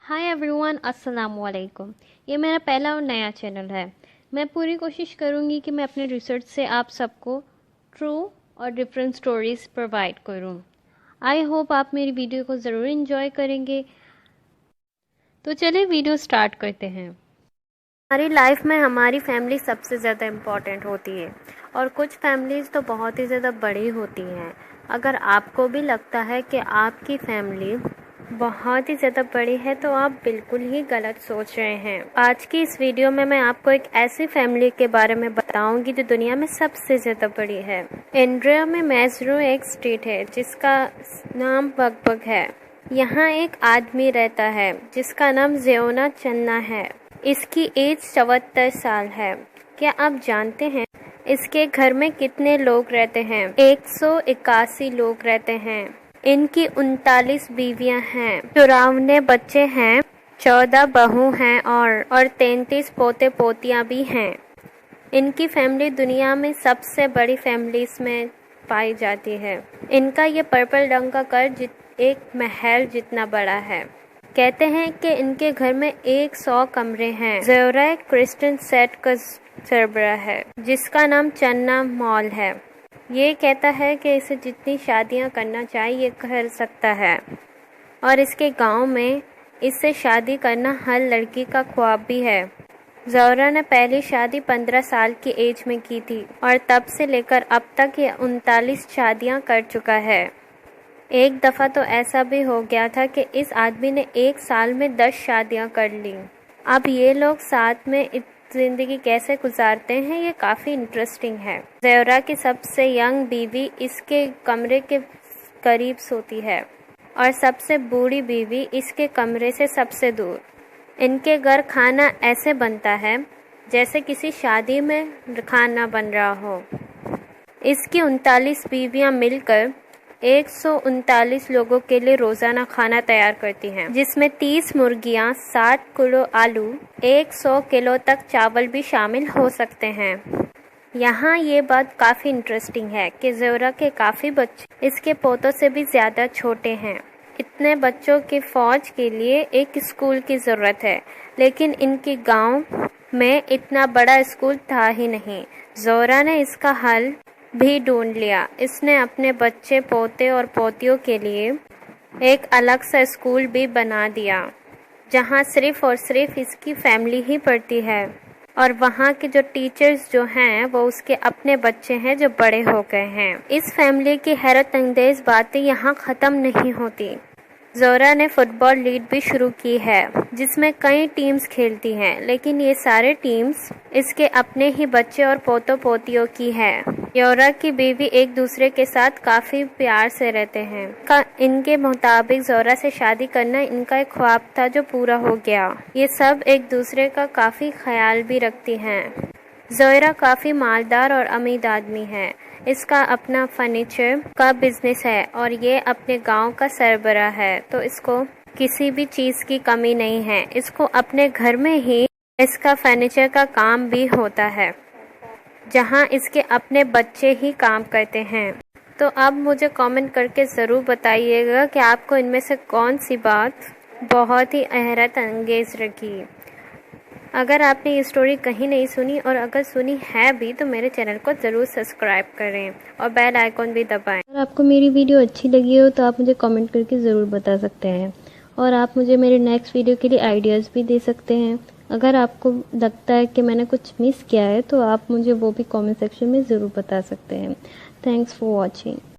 Hi everyone, अस्सलाम वालेकुम। ये मेरा पहला और नया चैनल है। मैं पूरी कोशिश करूँगी कि मैं अपने रिसर्च से आप सबको ट्रू और डिफरेंट स्टोरीज़ प्रोवाइड करूँ। आई होप आप मेरी वीडियो को ज़रूर इन्जॉय करेंगे। तो चलिए वीडियो स्टार्ट करते हैं। हमारी लाइफ में हमारी फैमिली सबसे ज़्यादा इम्पॉर्टेंट होती है और कुछ फैमिलीज़ तो बहुत ही ज़्यादा बड़ी होती हैं। अगर आपको भी लगता है कि आपकी फैमिली बहुत ही ज़्यादा बड़ी है तो आप बिल्कुल ही गलत सोच रहे हैं। आज की इस वीडियो में मैं आपको एक ऐसी फैमिली के बारे में बताऊंगी जो दुनिया में सबसे ज़्यादा बड़ी है। इंडिया में मैसूरू एक स्टेट है जिसका नाम बगबग है। यहाँ एक आदमी रहता है जिसका नाम ज़ेओना चन्ना है। इसकी एज 74 साल है। क्या आप जानते हैं इसके घर में कितने लोग रहते हैं? 181 लोग रहते हैं। इनकी 39 बीवियां हैं, 54 बच्चे हैं, 14 बहू हैं और 33 पोते पोतियां भी हैं। इनकी फैमिली दुनिया में सबसे बड़ी फैमिलीज में पाई जाती है। इनका ये पर्पल रंग का घर एक महल जितना बड़ा है। कहते हैं कि इनके घर में 100 कमरे हैं। ज़ोरा एक क्रिस्टियन सेट का सरबराह है जिसका नाम चन्ना मॉल है। ये कहता है कि इसे जितनी शादियां करना चाहिए कर सकता है और इसके गांव में इससे शादी करना हर लड़की का ख्वाब भी है। ज़ोरा ने पहली शादी 15 साल की एज में की थी और तब से लेकर अब तक ये 39 शादियां कर चुका है। एक दफ़ा तो ऐसा भी हो गया था कि इस आदमी ने एक साल में 10 शादियां कर ली। अब ये लोग साथ में ज़िंदगी कैसे गुजारते हैं ये काफ़ी इंटरेस्टिंग है। ज़ोरा की सबसे यंग बीवी इसके कमरे के करीब सोती है और सबसे बूढ़ी बीवी इसके कमरे से सबसे दूर। इनके घर खाना ऐसे बनता है जैसे किसी शादी में खाना बन रहा हो। इसकी 39 बीवियां मिलकर 139 लोगों के लिए रोज़ाना खाना तैयार करती हैं, जिसमें 30 मुर्गियां, 60 किलो आलू, 100 किलो तक चावल भी शामिल हो सकते हैं। यहाँ ये बात काफ़ी इंटरेस्टिंग है कि ज़ोरा के काफ़ी बच्चे इसके पोतों से भी ज़्यादा छोटे हैं। इतने बच्चों की फ़ौज के लिए एक स्कूल की ज़रूरत है, लेकिन इनके गांव में इतना बड़ा स्कूल था ही नहीं। ज़ोरा ने इसका हल भी ढूंढ लिया। इसने अपने बच्चे, पोते और पोतियों के लिए एक अलग सा स्कूल भी बना दिया जहां सिर्फ और सिर्फ इसकी फैमिली ही पढ़ती है और वहां के जो टीचर्स जो हैं वो उसके अपने बच्चे हैं जो बड़े हो गए हैं। इस फैमिली की हैरत अंगेज बातें यहाँ ख़त्म नहीं होती। ज़ोरा ने फुटबॉल लीग भी शुरू की है जिसमें कई टीम्स खेलती हैं, लेकिन ये सारे टीम्स इसके अपने ही बच्चे और पोतों पोतियों की है। ज़ोरा की बीवी एक दूसरे के साथ काफ़ी प्यार से रहते हैं। इनके मुताबिक ज़ोरा से शादी करना इनका एक ख्वाब था जो पूरा हो गया। ये सब एक दूसरे का काफ़ी ख्याल भी रखती हैं। ज़ोरा काफ़ी मालदार और अमीर आदमी है। इसका अपना फर्नीचर का बिजनेस है और ये अपने गांव का सरबराह है, तो इसको किसी भी चीज़ की कमी नहीं है। इसको अपने घर में ही इसका फर्नीचर का काम भी होता है जहां इसके अपने बच्चे ही काम करते हैं। तो अब मुझे कमेंट करके ज़रूर बताइएगा कि आपको इनमें से कौन सी बात बहुत ही हैरत अंगेज लगी। अगर आपने ये स्टोरी कहीं नहीं सुनी और अगर सुनी है भी तो मेरे चैनल को ज़रूर सब्सक्राइब करें और बेल आइकॉन भी दबाएं। अगर आपको मेरी वीडियो अच्छी लगी हो तो आप मुझे कमेंट करके ज़रूर बता सकते हैं और आप मुझे मेरे नेक्स्ट वीडियो के लिए आइडियाज़ भी दे सकते हैं। अगर आपको लगता है कि मैंने कुछ मिस किया है तो आप मुझे वो भी कमेंट सेक्शन में ज़रूर बता सकते हैं। Thanks for watching.